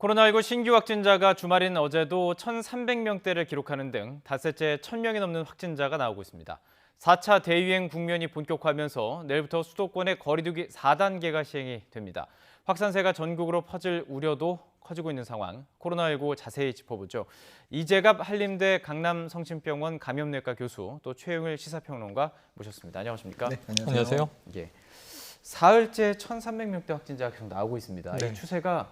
코로나19 신규 확진자가 주말인 어제도 1,300명대를 기록하는 등 닷새째 1,000명이 넘는 확진자가 나오고 있습니다. 4차 대유행 국면이 본격화하면서 내일부터 수도권의 거리두기 4단계가 시행이 됩니다. 확산세가 전국으로 퍼질 우려도 커지고 있는 상황, 코로나19 자세히 짚어보죠. 이재갑 한림대 강남성심병원 감염내과 교수, 또 최영일 시사평론가 모셨습니다. 안녕하십니까? 네, 안녕하세요. 예, 사흘째 1,300명대 확진자가 계속 나오고 있습니다. 네. 이 추세가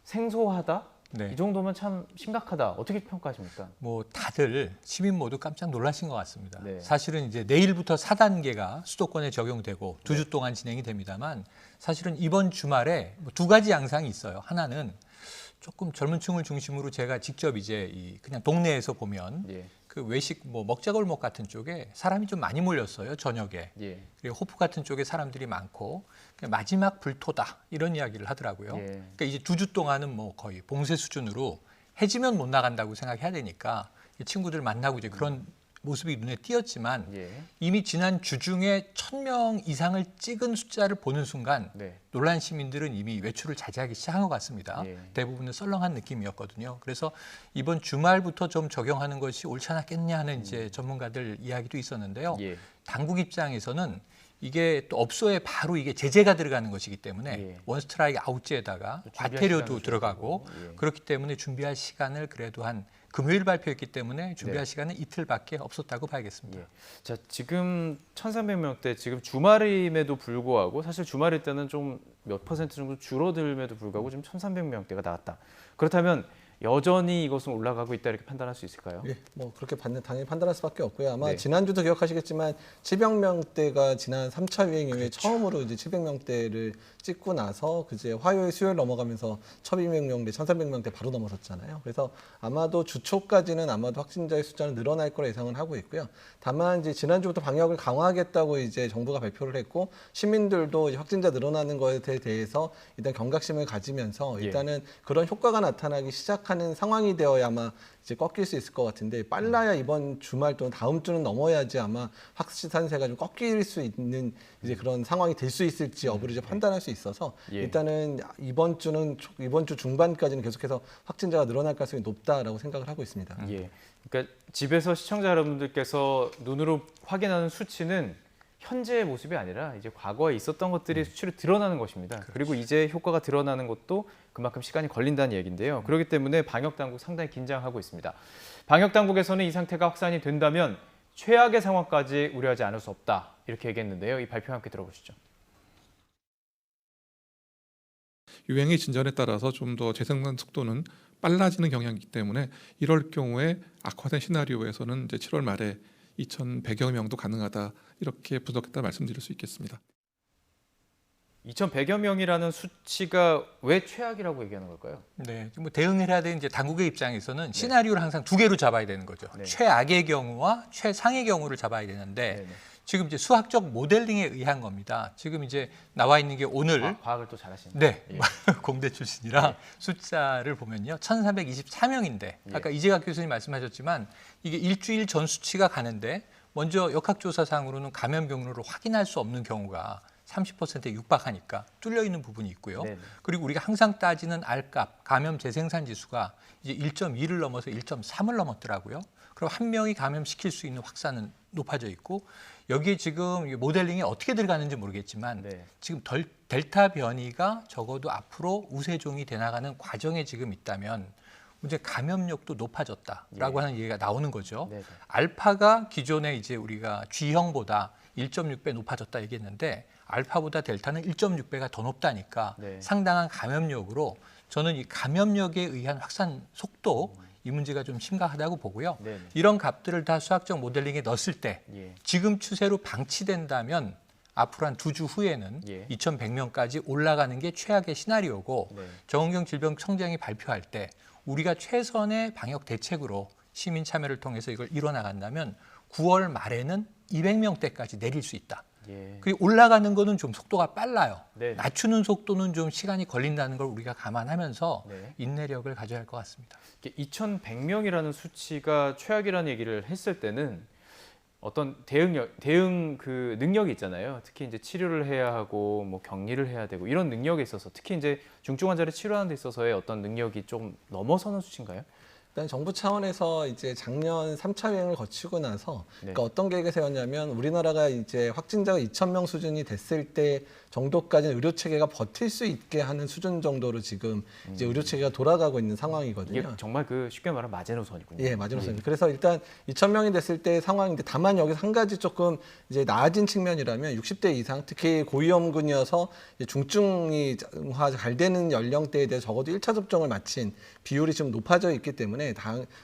생소하다? 네. 이 정도면 참 심각하다. 어떻게 평가하십니까? 뭐 다들 시민 모두 깜짝 놀라신 것 같습니다. 네. 사실은 이제 내일부터 4단계가 수도권에 적용되고 2주 동안 진행이 됩니다만 사실은 이번 주말에 두 가지 양상이 있어요. 하나는 조금 젊은 층을 중심으로 제가 직접 이제 그냥 동네에서 보면 예. 그 외식 먹자골목 같은 쪽에 사람이 좀 많이 몰렸어요. 저녁에. 예. 그리고 호프 같은 쪽에 사람들이 많고 마지막 불토다 이런 이야기를 하더라고요. 예. 그러니까 이제 2주 동안은 뭐 거의 봉쇄 수준으로 해지면 못 나간다고 생각해야 되니까 이 친구들 만나고 이제 그런 모습이 눈에 띄었지만 예. 이미 지난 주 중에 1,000명 이상을 찍은 숫자를 보는 순간 네. 놀란 시민들은 이미 외출을 자제하기 시작한 것 같습니다. 예. 대부분은 썰렁한 느낌이었거든요. 그래서 이번 주말부터 좀 적용하는 것이 옳지 않았겠냐 하는 이제 전문가들 이야기도 있었는데요. 예. 당국 입장에서는 이게 또 업소에 바로 이게 제재가 들어가는 것이기 때문에 예. 원 스트라이크 아웃제에다가 준비할 과태료도 시간을 들어가고 주고, 예. 그렇기 때문에 준비할 시간을 그래도 한 금요일 발표했기 때문에 준비할 네. 시간은 이틀밖에 없었다고 봐야겠습니다. 예. 자, 지금 1,300명대 지금 주말임에도 불구하고 사실 주말일 때는 좀 몇 퍼센트 정도 줄어들음에도 불구하고 지금 1,300명대가 나왔다. 그렇다면 여전히 이것은 올라가고 있다 이렇게 판단할 수 있을까요? 예, 뭐 그렇게 당연히 판단할 수밖에 없고요. 아마 네. 지난주도 기억하시겠지만 700명대가 지난 3차 유행 이후에 그렇죠. 처음으로 이제 700명대를 찍고 나서 그제 화요일, 수요일 넘어가면서 1,200명대, 1,300명대 바로 넘어섰잖아요. 그래서 아마도 주 초까지는 아마도 확진자의 숫자는 늘어날 거라 예상을 하고 있고요. 다만 이제 지난주부터 방역을 강화하겠다고 이제 정부가 발표를 했고 시민들도 이제 확진자 늘어나는 것에 대해서 일단 경각심을 가지면서 예. 일단은 그런 효과가 나타나기 시작하는 상황이 되어야 아마 이제 꺾일 수 있을 것 같은데 빨라야 이번 주말 또는 다음 주는 넘어야지 아마 확산세가 좀 꺾일 수 있는 이제 그런 상황이 될 수 있을지 여부를 이제 판단할 수 있어서 예. 일단은 이번 주 중반까지는 계속해서 확진자가 늘어날 가능성이 높다라고 생각을 하고 있습니다. 예. 그러니까 집에서 시청자 여러분들께서 눈으로 확인하는 수치는 현재의 모습이 아니라 이제 과거에 있었던 것들이 수치로 드러나는 것입니다. 그리고 이제 효과가 드러나는 것도 그만큼 시간이 걸린다는 얘기인데요. 그렇기 때문에 방역 당국 상당히 긴장하고 있습니다. 방역 당국에서는 이 상태가 확산이 된다면 최악의 상황까지 우려하지 않을 수 없다 이렇게 얘기했는데요. 이 발표 함께 들어보시죠. 유행의 진전에 따라서 좀 더 재생산 속도는 빨라지는 경향이기 때문에 이럴 경우에 악화된 시나리오에서는 이제 7월 말에 2,100여 명도 가능하다 이렇게 분석했다 말씀드릴 수 있겠습니다. 2,100여 명이라는 수치가 왜 최악이라고 얘기하는 걸까요? 네, 뭐 대응을 해야 되는 이제 당국의 입장에서는 시나리오를 항상 두 개로 잡아야 되는 거죠. 네. 최악의 경우와 최상의 경우를 잡아야 되는데 네네. 지금 이제 수학적 모델링에 의한 겁니다. 지금 이제 나와 있는 게 오늘 과학을 또 잘하시네요. 네, 예. 공대 출신이라 네. 숫자를 보면요. 1,424명인데 아까 이재갑 교수님 말씀하셨지만 이게 일주일 전 수치가 가는데 먼저 역학조사상으로는 감염 경로를 확인할 수 없는 경우가 30%에 육박하니까 뚫려 있는 부분이 있고요. 네네. 그리고 우리가 항상 따지는 R값, 감염 재생산 지수가 이제 1.2를 넘어서 1.3을 넘었더라고요. 그럼 한 명이 감염시킬 수 있는 확산은 높아져 있고 여기에 지금 모델링이 어떻게 들어가는지 모르겠지만 네. 지금 델타 변이가 적어도 앞으로 우세종이 돼나가는 과정에 지금 있다면 이제 감염력도 높아졌다라고 예. 하는 얘기가 나오는 거죠. 네네. 알파가 기존에 이제 우리가 G형보다 1.6배 높아졌다 얘기했는데 알파보다 델타는 1.6배가 더 높다니까 네. 상당한 감염력으로 저는 이 감염력에 의한 확산 속도 이 문제가 좀 심각하다고 보고요. 네네. 이런 값들을 다 수학적 모델링에 넣었을 때 예. 지금 추세로 방치된다면 앞으로 한 2주 후에는 예. 2,100명까지 올라가는 게 최악의 시나리오고 네. 정은경 질병청장이 발표할 때 우리가 최선의 방역 대책으로 시민 참여를 통해서 이걸 이뤄나간다면 9월 말에는 200명대까지 내릴 수 있다. 예. 그 올라가는 거는 좀 속도가 빨라요. 네. 낮추는 속도는 좀 시간이 걸린다는 걸 우리가 감안하면서 네. 인내력을 가져야 할 것 같습니다. 2,100명이라는 수치가 최악이라는 얘기를 했을 때는 어떤 대응 그 능력이 있잖아요. 특히 이제 치료를 해야 하고 뭐 격리를 해야 되고 이런 능력에 있어서 특히 이제 중증 환자를 치료하는 데 있어서의 어떤 능력이 좀 넘어서는 수준인가요? 일단 정부 차원에서 이제 작년 3차 유행을 거치고 나서 네. 그러니까 어떤 계획을 세웠냐면 우리나라가 이제 확진자가 2,000명 수준이 됐을 때 정도까지는 의료 체계가 버틸 수 있게 하는 수준 정도로 지금 이제 의료 체계가 돌아가고 있는 이게 상황이거든요. 정말 그 쉽게 말하면 마제노선이군요. 예, 맞습니다. 그래서 일단 2,000명이 됐을 때 상황인데 다만 여기서 한 가지 조금 이제 나아진 측면이라면 60대 이상 특히 고위험군이어서 이제 중증화 잘 되는 연령대에 대해 적어도 1차 접종을 마친 비율이 좀 높아져 있기 때문에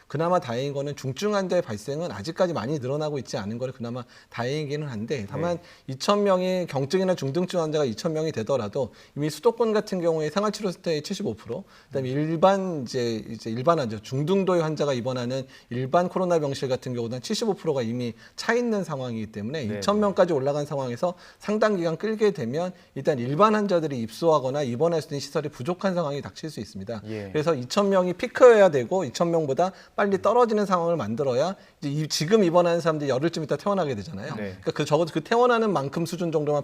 그나마 다행인 거는 중증 환자의 발생은 아직까지 많이 늘어나고 있지 않은 거는 그나마 다행이기는 한데 다만 2,000명이 경증이나 중등증 환자가 2,000명이 되더라도 이미 수도권 같은 경우에 생활치료센터의 75%, 그다음에 일반 이제 일반 환자 중등도의 환자가 입원하는 일반 코로나 병실 같은 경우는 75%가 이미 차 있는 상황이기 때문에 네. 2,000명까지 올라간 상황에서 상당 기간 끌게 되면 일단 일반 환자들이 입소하거나 입원할 수 있는 시설이 부족한 상황이 닥칠 수 있습니다. 예. 그래서 2,000명이 피크여야 되고 2,000명보다 빨리 떨어지는 상황을 만들어야 이제 지금 입원하는 사람들이 열흘쯤 있다 퇴원하게 되잖아요. 네. 그러니까 적어도 그 퇴원하는 만큼 수준 정도만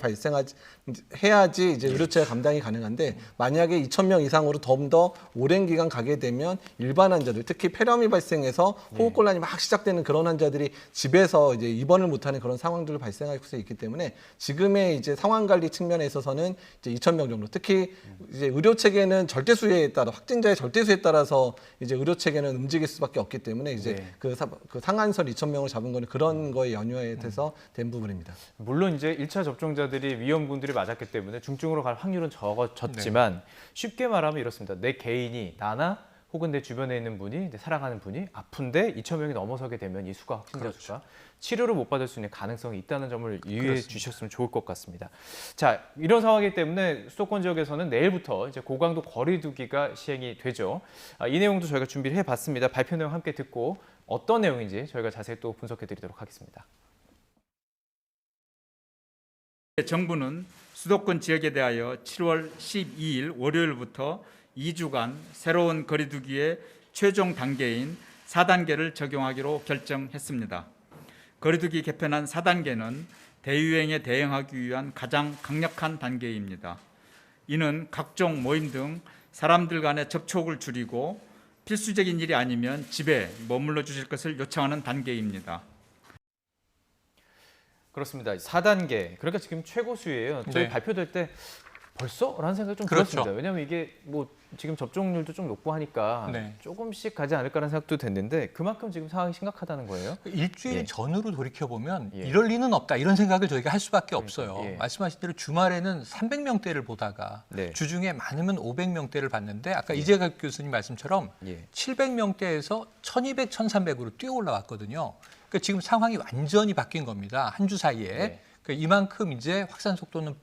해야지 이제 의료체가 감당이 가능한데 만약에 2,000명 이상으로 더 오랜 기간 가게 되면 일반 환자들 특히 폐렴이 발생해서 호흡곤란이 막 시작되는 그런 환자들이 집에서 이제 입원을 못하는 그런 상황들을 발생할 수 있기 때문에 지금의 이제 상황 관리 측면에 있어서는 이제 2,000명 정도 특히 이제 의료 체계는 절대수에 따라 확진자의 절대수에 따라서 이제 의료 체계는 움직일 수밖에 없기 때문에 이제 네. 그 상한선 2,000명을 잡은 거는 그런 거에 연유해서 된 부분입니다. 물론 이제 1차 접종자들이 위험군들이 맞았기 때문에 중증으로 갈 확률은 적어졌지만 쉽게 말하면 이렇습니다. 내 개인이 나나 혹은 내 주변에 있는 분이 내 사랑하는 분이 아픈데 2,000명이 넘어서게 되면 이 수가 확진자 수가 치료를 못 받을 수 있는 가능성이 있다는 점을 유의해 주셨으면 좋을 것 같습니다. 자, 이런 상황이기 때문에 수도권 지역에서는 내일부터 이제 고강도 거리두기가 시행이 되죠. 이 내용도 저희가 준비를 해봤습니다. 발표 내용 함께 듣고 어떤 내용인지 저희가 자세히 또 분석해드리도록 하겠습니다. 정부는 수도권 지역에 대하여 7월 12일 월요일부터 2주간 새로운 거리두기의 최종 단계인 4단계를 적용하기로 결정했습니다. 거리두기 개편한 4단계는 대유행에 대응하기 위한 가장 강력한 단계입니다. 이는 각종 모임 등 사람들 간의 접촉을 줄이고 필수적인 일이 아니면 집에 머물러 주실 것을 요청하는 단계입니다. 그렇습니다. 4단계. 그러니까 지금 최고 수예요. 저희 네. 발표될 때 벌써? 라는 생각이 좀 그렇죠. 들었습니다. 왜냐하면 이게 뭐 지금 접종률도 좀 높고 하니까 네. 조금씩 가지 않을까라는 생각도 됐는데 그만큼 지금 상황이 심각하다는 거예요. 일주일 예. 전으로 돌이켜보면 예. 이럴 리는 없다 이런 생각을 저희가 할 수밖에 없어요. 예. 말씀하신 대로 주말에는 300명대를 보다가 네. 주중에 많으면 500명대를 봤는데 아까 이재갑 교수님 말씀처럼 예. 700명대에서 1200, 1300으로 뛰어 올라왔거든요. 그러니까 지금 상황이 완전히 바뀐 겁니다. 한 주 사이에. 네. 그러니까 이만큼 이제 확산 속도는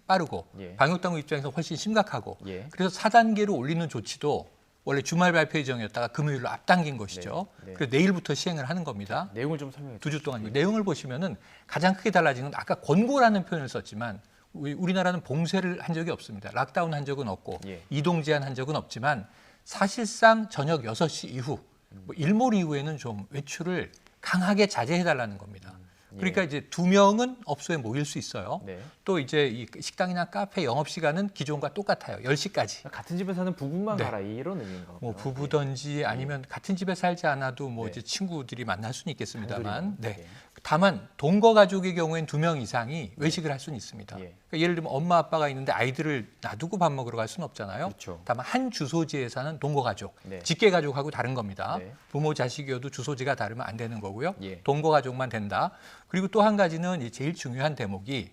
빠르고 예. 방역당국 입장에서 훨씬 심각하고 예. 그래서 4단계로 올리는 조치도 원래 주말 발표 예정이었다가 금요일로 앞당긴 것이죠. 네. 네. 그래서 내일부터 시행을 하는 겁니다. 내용을 좀 설명해 주세요. 2주 동안 내용을 보시면은 가장 크게 달라진 건 아까 권고라는 표현을 썼지만 우리나라는 봉쇄를 한 적이 없습니다. 락다운 한 적은 없고 예. 이동 제한 한 적은 없지만 사실상 저녁 6시 이후 뭐 일몰 이후에는 좀 외출을 강하게 자제해달라는 겁니다. 그러니까 이제 2명은 업소에 모일 수 있어요. 네. 또 이제 이 식당이나 카페 영업 시간은 기존과 똑같아요. 10시까지. 같은 집에 사는 부부만 네. 가라 이런 의미인가 봐요. 뭐 부부든지 아니면 같은 집에 살지 않아도 뭐 네. 이제 친구들이 만날 수는 있겠습니다만, 단둘이요? 네. 예. 다만 동거 가족의 경우엔 2명 이상이 외식을 할 수는 있습니다. 예. 그러니까 예를 들면 엄마 아빠가 있는데 아이들을 놔두고 밥 먹으러 갈 수는 없잖아요. 그렇죠. 다만 한 주소지에 사는 동거 가족, 네. 직계 가족하고 다른 겁니다. 네. 부모 자식이어도 주소지가 다르면 안 되는 거고요. 예. 동거 가족만 된다. 그리고 또 한 가지는 이 제일 중요한 대목이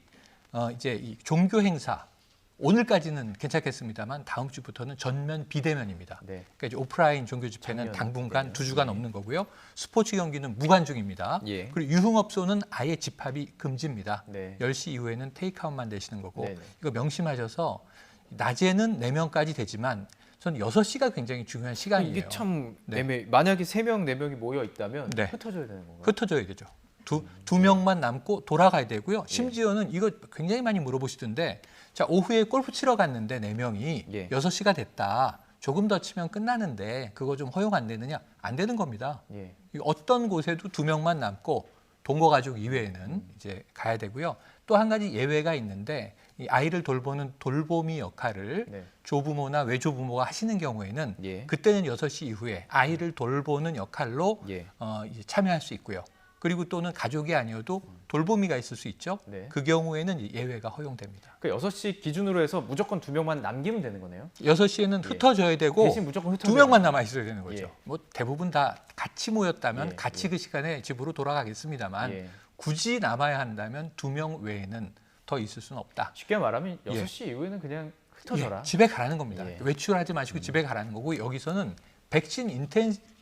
이제 이 종교 행사. 오늘까지는 괜찮겠습니다만 다음 주부터는 전면 비대면입니다. 네. 그러니까 이제 오프라인 종교 집회는 전면 당분간 비대면. 2주간 없는 거고요. 스포츠 경기는 무관중입니다. 예. 그리고 유흥업소는 아예 집합이 금지입니다. 네. 10시 이후에는 테이크아웃만 되시는 거고 네네. 이거 명심하셔서 낮에는 4명까지 되지만 저는 6시가 굉장히 중요한 시간이에요. 이게 참 네. 만약에 3명, 4명이 모여 있다면 네. 흩어져야 되는 건가요? 흩어져야 되죠. 두 명만 남고 돌아가야 되고요. 심지어는 이거 굉장히 많이 물어보시던데 자 오후에 골프 치러 갔는데 4명이 예. 6시가 됐다. 조금 더 치면 끝나는데 그거 좀 허용 안 되느냐? 안 되는 겁니다. 예. 어떤 곳에도 2명만 남고 동거 가족 이외에는 이제 가야 되고요. 또 한 가지 예외가 있는데 이 아이를 돌보는 돌보미 역할을 네. 조부모나 외조부모가 하시는 경우에는 예. 그때는 6시 이후에 아이를 돌보는 역할로 예. 이제 참여할 수 있고요. 그리고 또는 가족이 아니어도 돌보미가 있을 수 있죠. 네. 그 경우에는 이제 예외가 허용됩니다. 그 6시 기준으로 해서 무조건 2명만 남기면 되는 거네요. 6시에는 흩어져야 되고 대신 무조건 흩어져야 2명만 남아 있어야 되는 거죠. 예. 뭐 대부분 다 같이 모였다면 예, 같이 그 시간에 집으로 돌아가겠습니다만 예. 굳이 남아야 한다면 2명 외에는 더 있을 수는 없다. 쉽게 말하면 예. 6시 이후에는 그냥 흩어져라. 예, 집에 가라는 겁니다. 예. 외출하지 마시고 집에 가라는 거고 여기서는 백신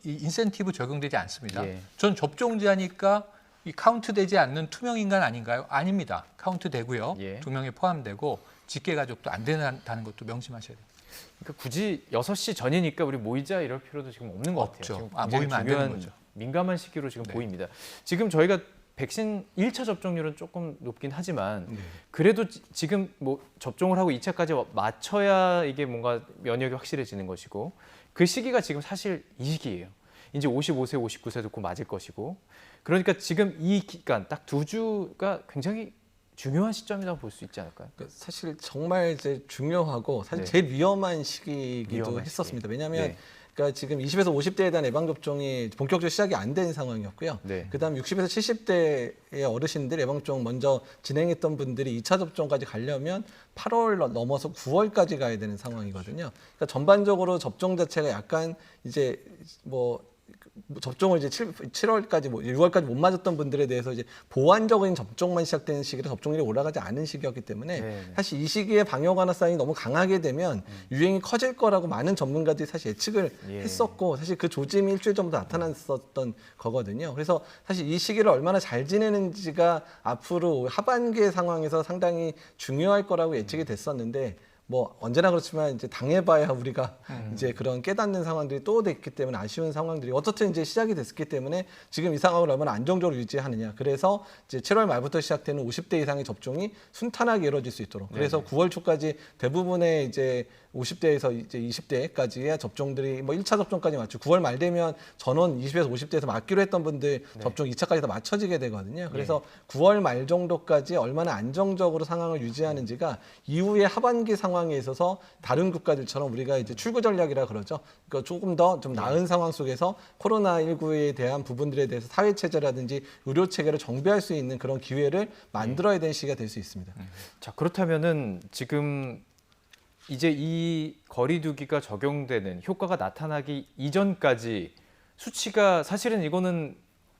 인센티브 적용되지 않습니다. 예. 전 접종자니까 이 카운트 되지 않는 투명 인간 아닌가요? 아닙니다. 카운트 되고요. 예. 2명에 포함되고 직계 가족도 안 된다는 것도 명심하셔야 돼요. 그러니까 굳이 6시 전이니까 우리 모이자 이럴 필요도 지금 없는 것 없죠. 같아요. 지금 아, 굉장히 모이면 안 되는 중요한 거죠. 민감한 시기로 지금 네. 보입니다. 지금 저희가 백신 1차 접종률은 조금 높긴 하지만 네. 그래도 지금 뭐 접종을 하고 2차까지 맞춰야 이게 뭔가 면역이 확실해지는 것이고 그 시기가 지금 사실 이 시기예요. 이제 55세, 59세도 곧 맞을 것이고 그러니까 지금 이 기간 딱 2주가 굉장히 중요한 시점이라고 볼 수 있지 않을까요? 그러니까 사실 정말 이제 중요하고 사실 네. 제일 위험한 시기이기도 위험한 했었습니다. 시기. 왜냐하면 네. 그러니까 지금 20에서 50대에 대한 예방접종이 본격적으로 시작이 안 된 상황이었고요. 네. 그다음 60에서 70대의 어르신들 예방접종 먼저 진행했던 분들이 2차 접종까지 가려면 8월 넘어서 9월까지 가야 되는 상황이거든요. 그러니까 전반적으로 접종 자체가 약간 이제 뭐 접종을 이제 7월까지 뭐 6월까지 못 맞았던 분들에 대해서 이제 보완적인 접종만 시작되는 시기라 접종률이 올라가지 않은 시기였기 때문에 네. 사실 이 시기에 방역 완화 사인이 너무 강하게 되면 유행이 커질 거라고 많은 전문가들이 사실 예측을 예. 했었고 사실 그 조짐이 일주일 정도 나타났었던 거거든요. 그래서 사실 이 시기를 얼마나 잘 지내는지가 앞으로 하반기의 상황에서 상당히 중요할 거라고 예측이 됐었는데 뭐 언제나 그렇지만 이제 당해봐야 우리가 이제 그런 깨닫는 상황들이 또 됐기 때문에 아쉬운 상황들이 어떻든 이제 시작이 됐기 때문에 지금 이 상황을 얼마나 안정적으로 유지하느냐. 그래서 이제 7월 말부터 시작되는 50대 이상의 접종이 순탄하게 이루어질 수 있도록. 그래서 9월 초까지 대부분의 이제 50대에서 이제 20대까지의 접종들이 뭐 1차 접종까지 맞추고 9월 말 되면 전원 20에서 50대에서 맞기로 했던 분들 접종 2차까지 다 맞춰지게 되거든요. 그래서 9월 말 정도까지 얼마나 안정적으로 상황을 유지하는지가 이후의 하반기 상황에 있어서 다른 국가들처럼 우리가 이제 출구 전략이라 그러죠. 그러니까 조금 더 좀 나은 상황 속에서 코로나19에 대한 부분들에 대해서 사회 체제라든지 의료 체계를 정비할 수 있는 그런 기회를 만들어야 되는 시기가 될 수 있습니다. 자, 그렇다면은 지금 이제 이 거리두기가 적용되는 효과가 나타나기 이전까지 수치가 사실은 이거는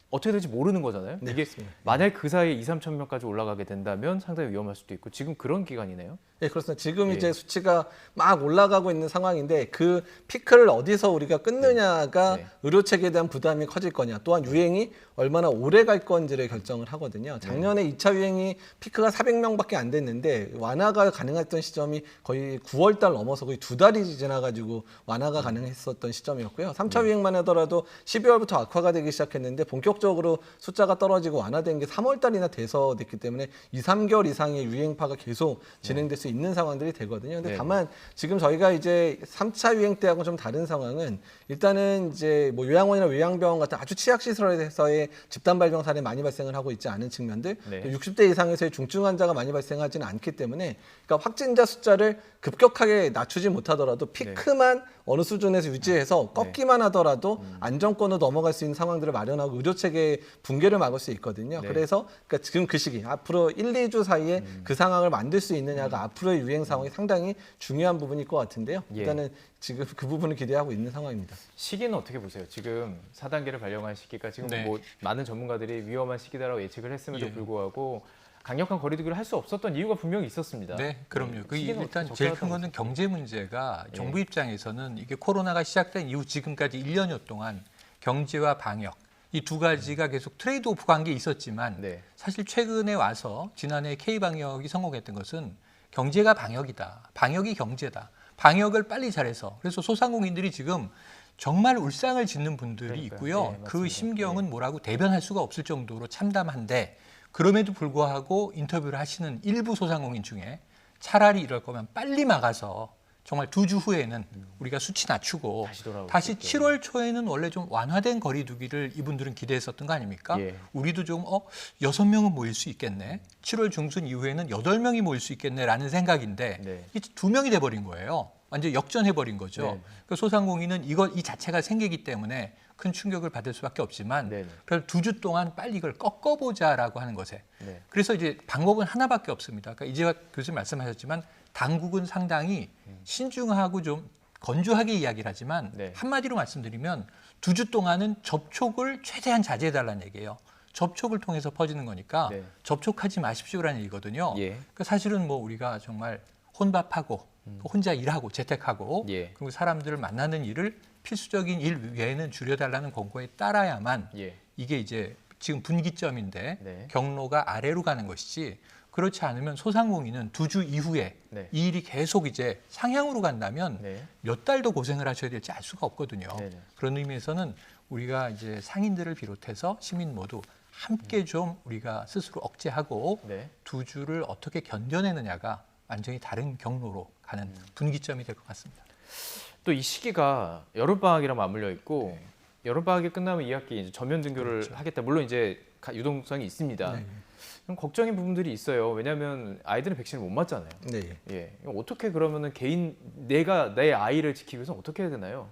어떻게 될지 모르는 거잖아요. 네, 이게 맞습니다. 만약 그 사이에 2, 3천 명까지 올라가게 된다면 상당히 위험할 수도 있고 지금 그런 기간이네요. 네, 그렇습니다. 지금 예. 이제 수치가 막 올라가고 있는 상황인데 그 피크를 어디서 우리가 끊느냐가 네. 의료 체계에 대한 부담이 커질 거냐, 또한 유행이 얼마나 오래 갈 건지를 결정을 하거든요. 작년에 2차 유행이 피크가 400명밖에 안 됐는데 완화가 가능했던 시점이 거의 9월 달 넘어서 거의 2달이 지나가지고 완화가 가능했었던 시점이었고요. 3차 유행만 하더라도 12월부터 악화가 되기 시작했는데 본격적으로 숫자가 떨어지고 완화된 게 3월 달이나 돼서 됐기 때문에 2, 3개월 이상의 유행파가 계속 진행될 수 있는 상황들이 되거든요. 근데 네. 다만 지금 저희가 이제 3차 유행 때하고 좀 다른 상황은 일단은 이제 뭐 요양원이나 요양병원 같은 아주 취약 시설에서의 집단 발병 사례 많이 발생을 하고 있지 않은 측면들, 네. 60대 이상에서의 중증 환자가 많이 발생하지는 않기 때문에 그러니까 확진자 숫자를 급격하게 낮추지 못하더라도 피크만 어느 수준에서 유지해서 꺾기만 하더라도 안정권으로 넘어갈 수 있는 상황들을 마련하고 의료 체계의 붕괴를 막을 수 있거든요. 네. 그래서 그러니까 지금 그 시기 앞으로 1, 2주 사이에 그 상황을 만들 수 있느냐가 앞으로의 유행 상황이 상당히 중요한 부분일 것 같은데요. 예. 일단은 지금 그 부분을 기대하고 있는 상황입니다. 시기는 어떻게 보세요? 지금 4단계를 발령한 시기가 지금 네. 뭐 많은 전문가들이 위험한 시기다라고 예측을 했음에도 예. 불구하고 강력한 거리두기를 할 수 없었던 이유가 분명히 있었습니다. 네, 그럼요. 그 시기는 일단 어떻게 제일 큰 적절하다고 거는 경제 문제가 예. 정부 입장에서는 이게 코로나가 시작된 이후 지금까지 1년여 동안 경제와 방역 이 두 가지가 계속 트레이드오프 관계에 있었지만 네. 사실 최근에 와서 지난해 K방역이 성공했던 것은 경제가 방역이다. 방역이 경제다. 방역을 빨리 잘해서 그래서 소상공인들이 지금 정말 울상을 짓는 분들이 그러니까요. 있고요. 네, 그 맞습니다. 심경은 뭐라고 대변할 수가 없을 정도로 참담한데 그럼에도 불구하고 인터뷰를 하시는 일부 소상공인 중에 차라리 이럴 거면 빨리 막아서 정말 2주 후에는 우리가 수치 낮추고 다시 돌아올 수 다시 있게. 7월 초에는 원래 좀 완화된 거리두기를 이분들은 기대했었던 거 아닙니까? 예. 우리도 좀 6명은 모일 수 있겠네. 7월 중순 이후에는 8명이 모일 수 있겠네라는 생각인데 네. 이 2명이 돼버린 거예요. 완전 역전해버린 거죠. 네. 그러니까 소상공인은 이 자체가 생기기 때문에 큰 충격을 받을 수밖에 없지만 네. 그래서 2주 동안 빨리 이걸 꺾어보자라고 하는 것에 네. 그래서 이제 방법은 하나밖에 없습니다. 그러니까 이재학 교수님 말씀하셨지만 당국은 상당히 신중하고 좀 건조하게 이야기를 하지만 네. 한마디로 말씀드리면 2주 동안은 접촉을 최대한 자제해달라는 얘기예요. 접촉을 통해서 퍼지는 거니까 네. 접촉하지 마십시오라는 얘기거든요. 예. 그러니까 사실은 뭐 우리가 정말 혼밥하고 또 혼자 일하고 재택하고 예. 그리고 사람들을 만나는 일을 필수적인 일 외에는 줄여달라는 권고에 따라야만 예. 이게 이제 지금 분기점인데 네. 경로가 아래로 가는 것이지 그렇지 않으면 소상공인은 2주 이후에 네. 이 일이 계속 이제 상향으로 간다면 네. 몇 달 더 고생을 하셔야 될지 알 수가 없거든요. 네네. 그런 의미에서는 우리가 이제 상인들을 비롯해서 시민 모두 함께 좀 우리가 스스로 억제하고 네. 2주를 어떻게 견뎌내느냐가 완전히 다른 경로로 가는 분기점이 될 것 같습니다. 또 이 시기가 여름방학이랑 맞물려 있고 여름방학이 끝나면 2학기 이제 전면 등교를 그렇죠. 하겠다. 물론 이제 유동성이 있습니다. 네. 좀 걱정인 부분들이 있어요. 왜냐하면 아이들은 백신을 못 맞잖아요. 네. 예, 이거 어떻게 그러면은 내가 내 아이를 지키기 위해서 어떻게 해야 되나요?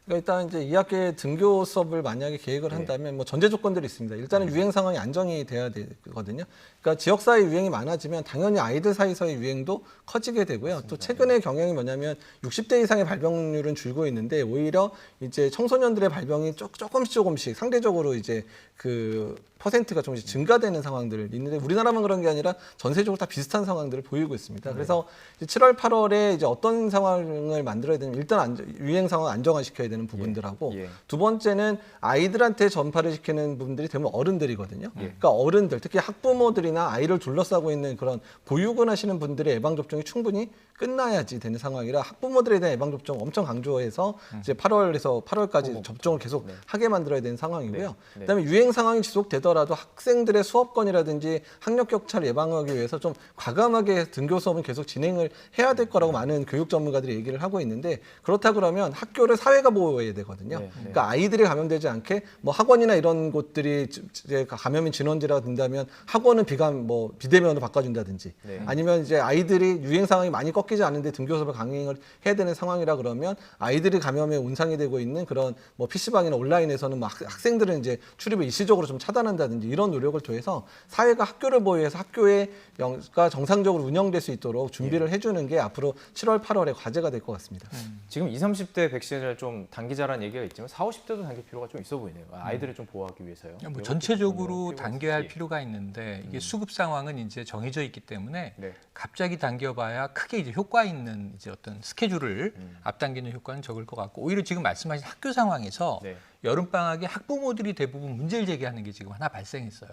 그러니까 일단 이제 2학기 등교 수업을 만약에 계획을 네. 한다면 뭐 전제 조건들이 있습니다. 일단은 유행 상황이 안정이 돼야 되거든요. 그러니까 지역사회 유행이 많아지면 당연히 아이들 사이에서의 유행도 커지게 되고요. 또 최근의 경향이 뭐냐면 60대 이상의 발병률은 줄고 있는데 오히려 이제 청소년들의 발병이 조금씩 상대적으로 이제 그 퍼센트가 조금씩 증가되는 상황들이 있는데 우리나라만 그런 게 아니라 전세적으로 다 비슷한 상황들을 보이고 있습니다. 그래서 이제 7월, 8월에 이제 어떤 상황을 만들어야 되냐면 일단 유행 상황 안정화시켜야 되는 부분들하고 예. 두 번째는 아이들한테 전파를 시키는 부분들이 대부분 어른들이거든요. 그러니까 어른들, 특히 학부모들이나 아이를 둘러싸고 있는 그런 보육원 하시는 분들의 예방접종이 충분히 끝나야지 되는 상황이라 학부모들에 대한 예방접종 엄청 강조해서 이제 8월에서 8월까지 접종을 계속 하게 만들어야 되는 상황이고요. 네. 그다음에 유행 상황이 지속되더라도 학생들의 수업권이라든지 학력 격차를 예방하기 위해서 좀 과감하게 등교 수업은 계속 진행을 해야 될 거라고 많은 교육 전문가들이 얘기를 하고 있는데 그렇다 그러면 학교를 사회가 보호해야 되거든요. 네. 그러니까 아이들이 감염되지 않게 뭐 학원이나 이런 곳들이 이제 감염이 진원지라가 된다면 학원은 비대면으로 바꿔준다든지 네. 아니면 이제 아이들이 유행 상황이 많이 꺾이지 않은데 등교 수업을 강행을 해야 되는 상황이라 그러면 아이들이 감염에 운상이 되고 있는 그런 뭐 PC방이나 온라인에서는 뭐 학생들은 이제 출입을 일시적으로 좀 차단한다든지 이런 노력을 통해서 사회가 학교를 보호해서 학교가 정상적으로 운영될 수 있도록 준비를 해주는 게 앞으로 7월, 8월의 과제가 될 것 같습니다. 지금 20, 30대 백신을 좀 당기자라는 얘기가 있지만 40, 50대도 당길 필요가 좀 있어 보이네요. 아이들을 좀 보호하기 위해서요. 뭐 이렇게 전체적으로 필요가 당겨야 할 있을지. 필요가 있는데 이게 수급 상황은 이제 정해져 있기 때문에 네. 갑자기 당겨봐야 크게 이제 효과 있는 이제 어떤 스케줄을 앞당기는 효과는 적을 것 같고 오히려 지금 말씀하신 학교 상황에서 네. 여름 방학에 학부모들이 대부분 문제를 제기하는 게 지금 하나 발생했어요.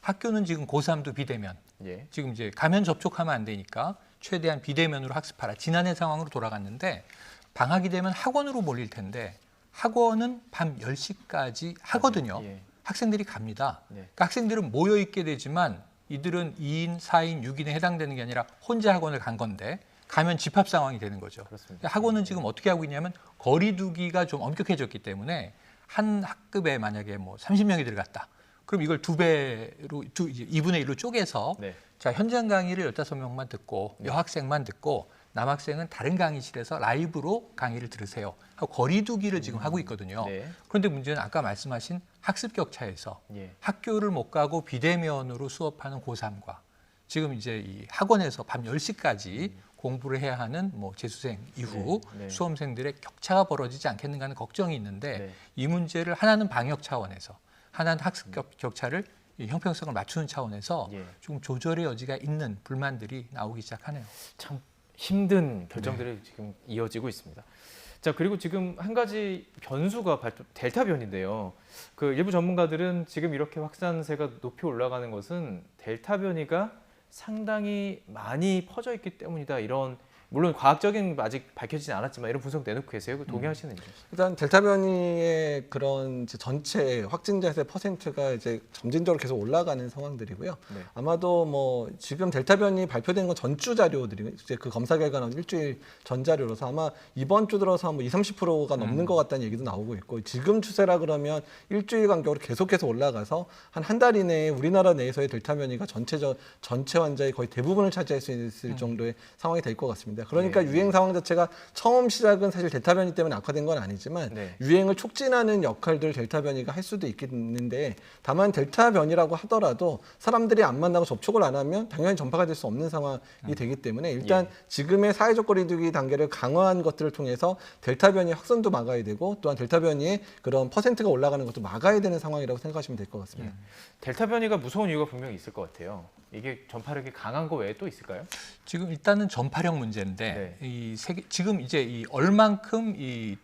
학교는 지금 고3도 비대면, 예. 지금 이제 가면 접촉하면 안 되니까 최대한 비대면으로 학습하라. 지난해 상황으로 돌아갔는데 방학이 되면 학원으로 몰릴 텐데 학원은 밤 10시까지 하거든요. 예. 학생들이 갑니다. 네. 그러니까 학생들은 모여 있게 되지만 이들은 2인, 4인, 6인에 해당되는 게 아니라 혼자 학원을 간 건데 가면 집합 상황이 되는 거죠. 그렇습니다. 학원은 지금 어떻게 하고 있냐면 거리두기가 좀 엄격해졌기 때문에 한 학급에 만약에 뭐 30명이 들어갔다. 그럼 이걸 2배로 2분의 1로 쪼개서 네. 자, 현장 강의를 15명만 듣고 여학생만 듣고 남학생은 다른 강의실에서 라이브로 강의를 들으세요. 하고 거리두기를 지금 하고 있거든요. 네. 그런데 문제는 아까 말씀하신 학습 격차에서 예. 학교를 못 가고 비대면으로 수업하는 고3과 지금 이제 이 학원에서 밤 10시까지 공부를 해야 하는 뭐 재수생 이후 네, 네. 수험생들의 격차가 벌어지지 않겠는가 하는 걱정이 있는데 네. 이 문제를 하나는 방역 차원에서 하나는 학습 격차를 이 형평성을 맞추는 차원에서 예. 좀 조절의 여지가 있는 불만들이 나오기 시작하네요. 참 힘든 결정들이 지금 이어지고 있습니다. 자, 그리고 지금 한 가지 변수가 델타 변인데요. 그 일부 전문가들은 지금 이렇게 확산세가 높이 올라가는 것은 델타 변이가 상당히 많이 퍼져 있기 때문이다 이런 물론 과학적인 아직 밝혀지진 않았지만 이런 분석 내놓고 계세요. 동의하시는지? 일단 델타 변이의 그런 이제 전체 확진자 수의 퍼센트가 이제 점진적으로 계속 올라가는 상황들이고요. 네. 아마도 뭐 지금 델타 변이 발표된 건 전주 자료들이 이제 그 검사 결과 나온 일주일 전 자료로서 아마 이번 주 들어서 뭐 20-30%가 넘는 것 같다는 얘기도 나오고 있고 지금 추세라 그러면 일주일 간격으로 계속해서 올라가서 한 달 이내에 우리나라 내에서의 델타 변이가 전체 환자의 거의 대부분을 차지할 수 있을 정도의 상황이 될 것 같습니다. 그러니까 유행 상황 자체가 처음 시작은 사실 델타 변이 때문에 악화된 건 아니지만 네. 유행을 촉진하는 역할들을 델타 변이가 할 수도 있겠는데 다만 델타 변이라고 하더라도 사람들이 안 만나고 접촉을 안 하면 당연히 전파가 될 수 없는 상황이 되기 때문에 일단 지금의 사회적 거리두기 단계를 강화한 것들을 통해서 델타 변이 확산도 막아야 되고 또한 델타 변이의 그런 퍼센트가 올라가는 것도 막아야 되는 상황이라고 생각하시면 될 것 같습니다. 델타 변이가 무서운 이유가 분명히 있을 것 같아요. 이게 전파력이 강한 거 외에 또 있을까요? 지금 일단은 전파력 문제인데 이 세계 지금 이제 이 얼만큼 이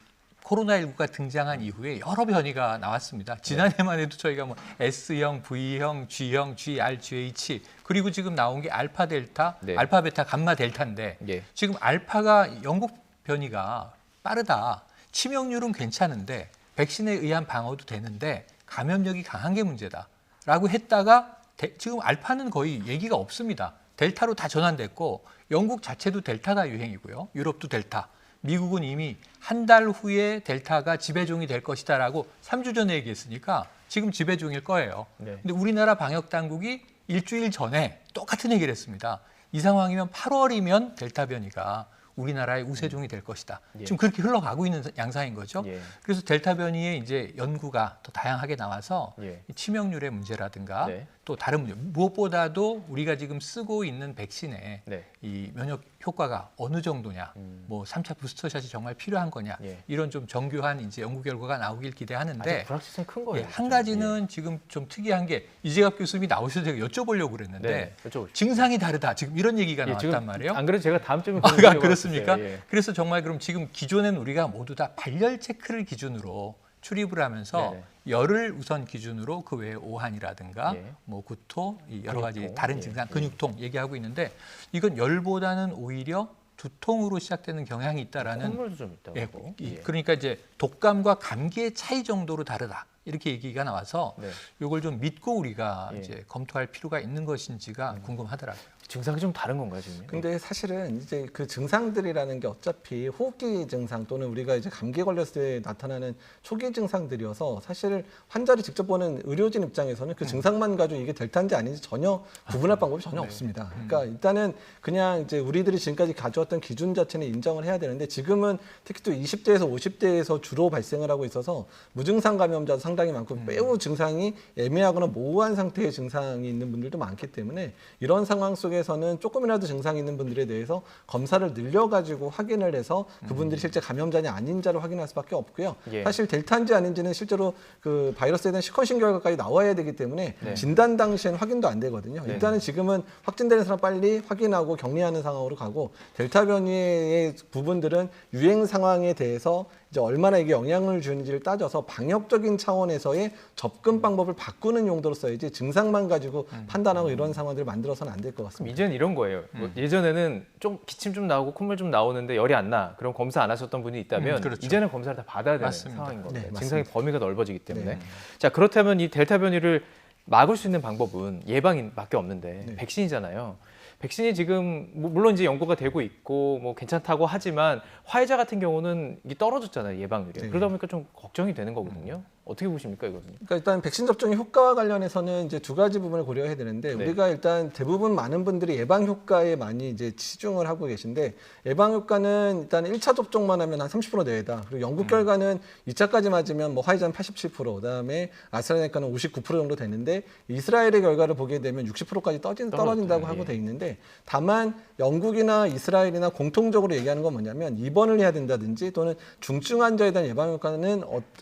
코로나19가 등장한 이후에 여러 변이가 나왔습니다. 지난해만 해도 저희가 뭐 S형, V형, G형, GR, GH 그리고 지금 나온 게 알파 델타, 네. 알파 베타, 감마 델타인데 예. 지금 알파가 영국 변이가 빠르다. 치명률은 괜찮은데 백신에 의한 방어도 되는데 감염력이 강한 게 문제다라고 했다가 지금 알파는 거의 얘기가 없습니다. 델타로 다 전환됐고 영국 자체도 델타가 유행이고요. 유럽도 델타. 미국은 이미 한 달 후에 델타가 지배종이 될 것이다라고 3주 전에 얘기했으니까 지금 지배종일 거예요. 네. 근데 우리나라 방역 당국이 일주일 전에 똑같은 얘기를 했습니다. 이 상황이면 8월이면 델타 변이가 우리나라의 우세종이 될 것이다. 예. 지금 그렇게 흘러가고 있는 양상인 거죠. 예. 그래서 델타 변이의 이제 연구가 더 다양하게 나와서 예. 이 치명률의 문제라든가 네. 또 다른 문제 무엇보다도 우리가 지금 쓰고 있는 백신에 네. 이 면역 효과가 어느 정도냐, 뭐 3차 부스터샷이 정말 필요한 거냐 예. 이런 좀 정교한 이제 연구 결과가 나오길 기대하는데 아직 불확실성이 큰 거예요. 예, 한 가지는 지금 좀 특이한 게 이재갑 교수님이 나오셔서 제가 여쭤보려고 그랬는데 네, 여쭤보십시오. 증상이 다르다 지금 이런 얘기가 예, 지금 나왔단 말이에요. 안 그래도 제가 다음 주에 아, 그렇습니까? 예. 그래서 정말 그럼 지금 기존에는 우리가 모두 다 발열 체크를 기준으로 출입을 하면서 네네. 열을 우선 기준으로 그 외에 오한이라든가 예. 뭐 구토, 이 여러 가지 근육통, 다른 예, 증상, 예. 근육통 얘기하고 있는데 이건 열보다는 오히려 두통으로 시작되는 경향이 있다라는 콧물도 좀 있다고. 예, 하고. 이- 예. 그러니까 이제 독감과 감기의 차이 정도로 다르다. 이렇게 얘기가 나와서 네. 이걸 좀 믿고 우리가 예. 이제 검토할 필요가 있는 것인지가 궁금하더라고요. 증상이 좀 다른 건가요, 지금? 근데 사실은 이제 그 증상들이라는 게 어차피 호흡기 증상 또는 우리가 이제 감기에 걸렸을 때 나타나는 초기 증상들이어서 사실 환자를 직접 보는 의료진 입장에서는 그 증상만 가지고 이게 델타인지 아닌지 전혀 구분할 방법이 전혀 없습니다. 그러니까 일단은 그냥 이제 우리들이 지금까지 가져왔던 기준 자체는 인정을 해야 되는데 지금은 특히 또 20대에서 50대에서 주로 발생을 하고 있어서 무증상 감염자도 상당히 많고 매우 증상이 애매하거나 모호한 상태의 증상이 있는 분들도 많기 때문에 이런 상황 속에서는 조금이라도 증상이 있는 분들에 대해서 검사를 늘려가지고 확인을 해서 그분들이 실제 감염자냐 아닌자를 확인할 수밖에 없고요. 예. 사실 델타인지 아닌지는 실제로 그 바이러스에 대한 시퀀싱 결과까지 나와야 되기 때문에 네. 진단 당시에는 확인도 안 되거든요. 네. 일단은 지금은 확진되는 사람 빨리 확인하고 격리하는 상황으로 가고 델타 변이의 부분들은 유행 상황에 대해서 이제 얼마나 이게 영향을 주는지를 따져서 방역적인 차원에서의 접근 방법을 바꾸는 용도로 써야지 증상만 가지고 판단하고 이런 상황들을 만들어서는 안 될 것 그럼 같습니다. 이제는 이런 거예요. 뭐 예전에는 좀 기침 좀 나오고 콧물 좀 나오는데 열이 안 나. 그럼 검사 안 하셨던 분이 있다면 그렇죠. 이제는 검사를 다 받아야 되는 맞습니다. 상황인 겁니다. 네, 증상의 맞습니다. 범위가 넓어지기 때문에. 네. 자, 그렇다면 이 델타 변이를 막을 수 있는 방법은 예방밖에 없는데 네. 백신이잖아요. 백신이 지금 물론 이제 연구가 되고 있고 뭐 괜찮다고 하지만 화이자 같은 경우는 이게 떨어졌잖아요, 예방률이. 네. 그러다 보니까 좀 걱정이 되는 거거든요. 어떻게 보십니까, 이거는? 그러니까 일단 백신 접종의 효과와 관련해서는 이제 두 가지 부분을 고려해야 되는데 네. 우리가 일단 대부분 많은 분들이 예방 효과에 많이 이제 치중을 하고 계신데 예방 효과는 일단 1차 접종만 하면 한 30% 내외다. 그리고 연구 결과는 2차까지 맞으면 뭐 화이자는 87%, 그다음에 아스트라제네카는 59% 정도 되는데 이스라엘의 결과를 보게 되면 60%까지 떨어진다고 하고 예. 돼 있는데 다만 영국이나 이스라엘이나 공통적으로 얘기하는 건 뭐냐면 입원을 해야 된다든지 또는 중증 환자에 대한 예방 효과는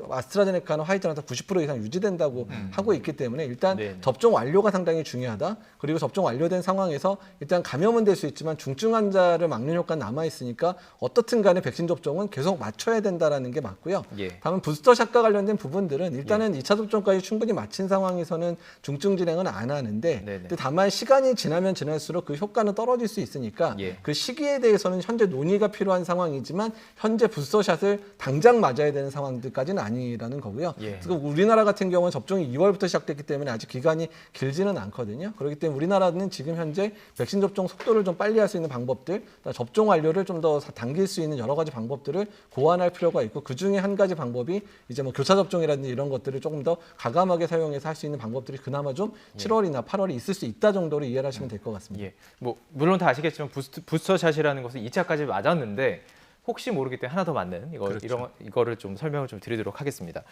아스트라제네카나 화이자는 다 90% 이상 유지된다고 하고 있기 때문에 일단 네네. 접종 완료가 상당히 중요하다. 그리고 접종 완료된 상황에서 일단 감염은 될 수 있지만 중증 환자를 막는 효과는 남아 있으니까 어떻든 간에 백신 접종은 계속 맞춰야 된다라는 게 맞고요. 예. 다만 부스터샷과 관련된 부분들은 일단은 2차 접종까지 충분히 마친 상황에서는 중증 진행은 안 하는데 네네. 근데 다만 시간이 지나면 지날수록 그 그 효과는 떨어질 수 있으니까 예. 그 시기에 대해서는 현재 논의가 필요한 상황이지만 현재 부스터샷을 당장 맞아야 되는 상황들까지는 아니라는 거고요. 예. 그래서 우리나라 같은 경우는 접종이 2월부터 시작됐기 때문에 아직 기간이 길지는 않거든요. 그렇기 때문에 우리나라는 지금 현재 백신 접종 속도를 좀 빨리 할 수 있는 방법들, 접종 완료를 좀 더 당길 수 있는 여러 가지 방법들을 고안할 필요가 있고 그 중에 한 가지 방법이 이제 뭐 교차 접종이라든지 이런 것들을 조금 더 과감하게 사용해서 할 수 있는 방법들이 그나마 좀 7월이나 8월에 있을 수 있다 정도로 이해를 하시면 될 것 같습니다. 예. 뭐 물론 다 아시겠지만 부스터샷이라는 것은 2차까지 맞았는데 혹시 모르기 때문에 하나 더 맞는 그렇죠. 이거를 좀 설명을 좀 드리도록 하겠습니다.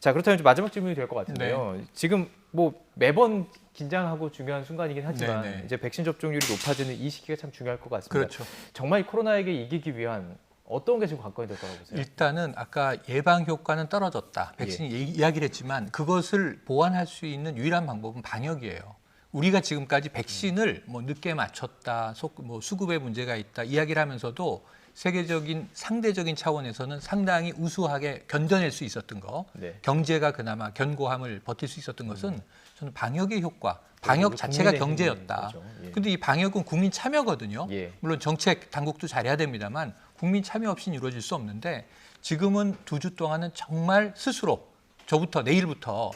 자, 그렇다면 이제 마지막 질문이 될 것 같은데요. 네. 지금 뭐 매번 긴장하고 중요한 순간이긴 하지만 네, 네. 이제 백신 접종률이 높아지는 이 시기가 참 중요할 것 같습니다. 그렇죠. 정말 이 코로나에게 이기기 위한 어떤 게 지금 관건이 될 거라고 보세요? 일단은 아까 예방 효과는 떨어졌다. 백신이 이야기를 했지만 그것을 보완할 수 있는 유일한 방법은 방역이에요. 우리가 지금까지 백신을 뭐 늦게 맞췄다, 뭐 수급에 문제가 있다 이야기를 하면서도 세계적인 상대적인 차원에서는 상당히 우수하게 견뎌낼 수 있었던 거, 네. 경제가 그나마 견고함을 버틸 수 있었던 것은 저는 방역의 효과, 방역 우리 자체가 국민의 경제였다. 힘인 거죠. 예. 근데 이 방역은 국민 참여거든요. 예. 물론 정책 당국도 잘해야 됩니다만 국민 참여 없이는 이루어질 수 없는데 지금은 2주 동안은 정말 스스로 저부터 내일부터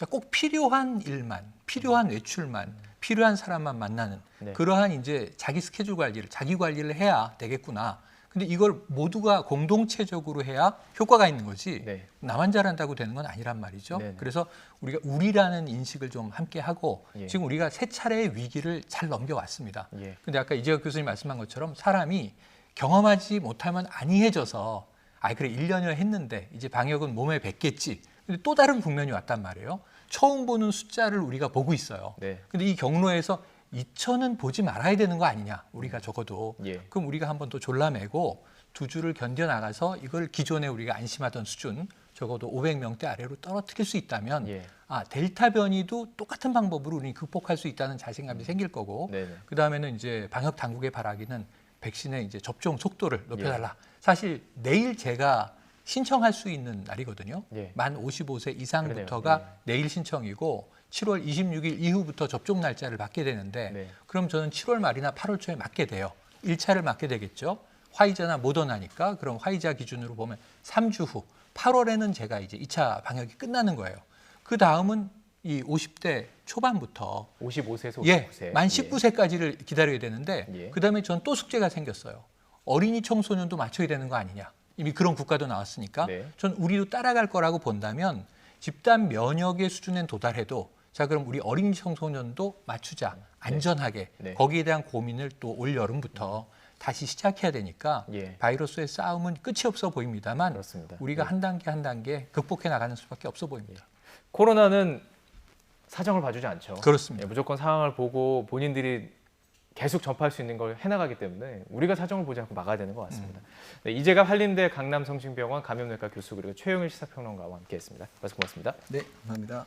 꼭 필요한 일만, 필요한 외출만, 필요한 사람만 만나는 네. 그러한 이제 자기 스케줄 관리를, 자기 관리를 해야 되겠구나. 근데 이걸 모두가 공동체적으로 해야 효과가 있는 거지 네. 나만 잘한다고 되는 건 아니란 말이죠. 네네. 그래서 우리가 우리라는 인식을 좀 함께 하고 예. 지금 우리가 세 차례의 위기를 잘 넘겨왔습니다. 예. 근데 아까 이재혁 교수님 말씀한 것처럼 사람이 경험하지 못하면 아니해져서 그래 1년여 했는데 이제 방역은 몸에 뱉겠지. 근데 또 다른 국면이 왔단 말이에요. 처음 보는 숫자를 우리가 보고 있어요. 네. 근데 이 경로에서 2천은 보지 말아야 되는 거 아니냐. 우리가 적어도. 예. 그럼 우리가 한번 또 졸라매고 2주를 견뎌나가서 이걸 기존에 우리가 안심하던 수준 적어도 500명대 아래로 떨어뜨릴 수 있다면 예. 델타 변이도 똑같은 방법으로 우리 극복할 수 있다는 자신감이 생길 거고 네네. 그다음에는 이제 방역 당국의 바라기는 백신의 이제 접종 속도를 높여달라. 예. 사실 내일 제가 신청할 수 있는 날이거든요. 예. 만 55세 이상부터가 그러네요. 내일 신청이고 7월 26일 이후부터 접종 날짜를 맞게 되는데 네. 그럼 저는 7월 말이나 8월 초에 맞게 돼요. 1차를 맞게 되겠죠. 화이자나 모더나니까 그럼 화이자 기준으로 보면 3주 후 8월에는 제가 이제 2차 방역이 끝나는 거예요. 그 다음은 이 50대 초반부터 55세에서 59세. 예, 만 19세까지를 기다려야 되는데 예. 그다음에 전 또 숙제가 생겼어요. 어린이 청소년도 맞춰야 되는 거 아니냐. 이미 그런 국가도 나왔으니까 네. 전 우리도 따라갈 거라고 본다면 집단 면역의 수준에 도달해도 자 그럼 우리 어린이 청소년도 맞추자. 안전하게. 네. 거기에 대한 고민을 또 올 여름부터 다시 시작해야 되니까 예. 바이러스의 싸움은 끝이 없어 보입니다만 그렇습니다. 우리가 네. 한 단계 한 단계 극복해 나가는 수밖에 없어 보입니다. 코로나는 사정을 봐주지 않죠. 그렇습니다. 예, 무조건 상황을 보고 본인들이 계속 접할 수 있는 걸 해나가기 때문에 우리가 사정을 보지 않고 막아야 되는 것 같습니다. 네, 이재갑 한림대 강남성심병원 감염내과 교수 그리고 최영일 시사평론가와 함께했습니다. 말씀 고맙습니다. 네, 감사합니다.